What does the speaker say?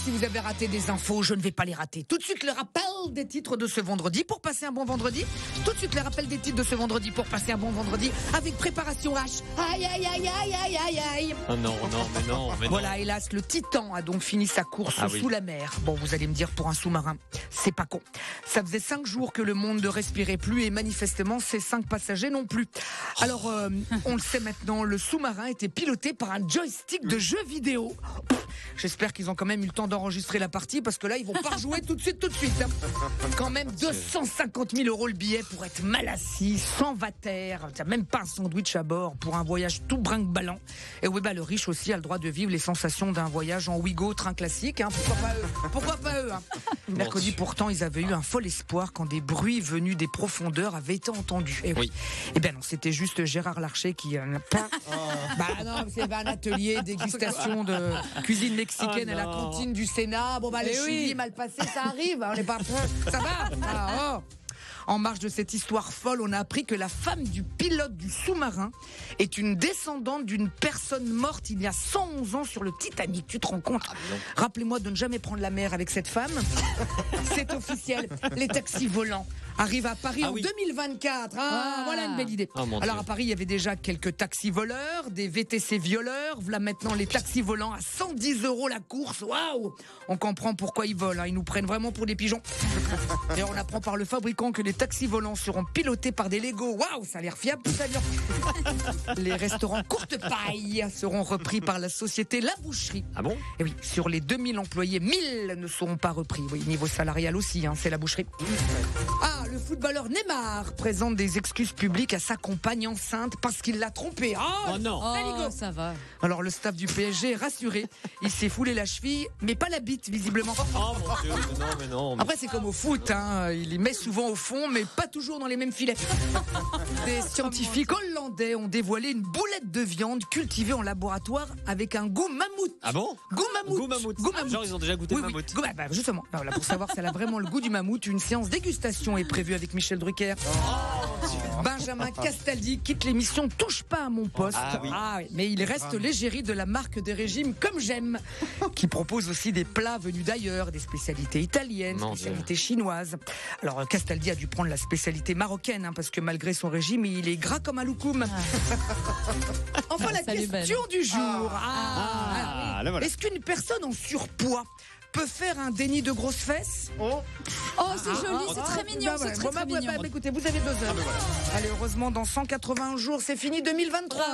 si vous avez raté des infos, je ne vais pas les rater. Tout de suite, le rappel des titres de ce vendredi pour passer un bon vendredi. Tout de suite, le rappel des titres de ce vendredi pour passer un bon vendredi avec préparation H. Aïe, aïe, aïe, aïe, aïe, aïe, aïe. Oh non, mais non. Voilà, hélas, le Titan a donc fini sa course sous la mer. Bon, vous allez me dire, pour un sous-marin, c'est pas con. Ça faisait 5 jours que le monde ne respirait plus et manifestement, ces 5 passagers non plus. Alors, on le sait maintenant, le sous-marin était piloté par un joystick de jeu vidéo. J'espère qu'ils ont quand même eu le temps d'enregistrer la partie parce que là, ils vont pas rejouer tout de suite. Quand même 250 000 € le billet pour être mal assis, sans vater. T'as même pas un sandwich à bord pour un voyage tout brinque-ballant. Et oui, le riche aussi a le droit de vivre les sensations d'un voyage en Ouigo, train classique. Hein. Pourquoi pas eux hein. Mercredi, pourtant, ils avaient eu un fol espoir quand des bruits venus des profondeurs avaient été entendus. Et oui. Eh ben non, c'était juste Gérard Larcher qui n'a pas... non, c'est un atelier dégustation de cuisine mexicaine à la cantine du Sénat. Bon, les chili mal passés, ça arrive. On n'est pas... Ça va En marge de cette histoire folle, on a appris que la femme du pilote du sous-marin est une descendante d'une personne morte il y a 111 ans sur le Titanic. Tu te rends compte? Rappelez-moi de ne jamais prendre la mer avec cette femme. C'est officiel. Les taxis volants arrivent à Paris en 2024. Voilà une belle idée. Alors à Paris, il y avait déjà quelques taxis voleurs, des VTC violeurs. Voilà maintenant les taxis volants à 110 € la course. Waouh! On comprend pourquoi ils volent. Ils nous prennent vraiment pour des pigeons. Et on apprend par le fabricant que les taxis volants seront pilotés par des Legos. Waouh, ça a l'air fiable, tout ça. Les restaurants courte paille seront repris par la société La Boucherie. Ah bon? Et oui, sur les 2000 employés, 1000 ne seront pas repris. Oui, niveau salarial aussi, c'est La Boucherie. Le footballeur Neymar présente des excuses publiques à sa compagne enceinte parce qu'il l'a trompée. Ça va. Alors le staff du PSG est rassuré. Il s'est foulé la cheville, mais pas la bite, visiblement. Oh mon Dieu, non. Après, c'est comme au foot, il les met souvent au fond, mais pas toujours dans les mêmes filets. Des scientifiques hollandais ont dévoilé une boulette de viande cultivée en laboratoire avec un goût mammouth. Ah bon? Goût mammouth. Genre, ils ont déjà goûté le mammouth. Justement. Là, pour savoir si elle a vraiment le goût du mammouth, une séance dégustation est prévue avec Michel Drucker. Benjamin Castaldi quitte l'émission Touche pas à mon poste. Mais il reste l'égérie de la marque des régimes Comme J'aime, qui propose aussi des plats venus d'ailleurs, des spécialités italiennes, spécialités chinoises. Alors Castaldi a dû prendre la spécialité marocaine, parce que malgré son régime, il est gras comme un loukoum. Enfin, la question du jour. Est-ce qu'une personne en surpoids peut faire un déni de grosses fesses? C'est joli, c'est très mignon, c'est très mignon. Écoutez, vous avez 2 heures. Allez, heureusement, dans 180 jours, c'est fini 2023.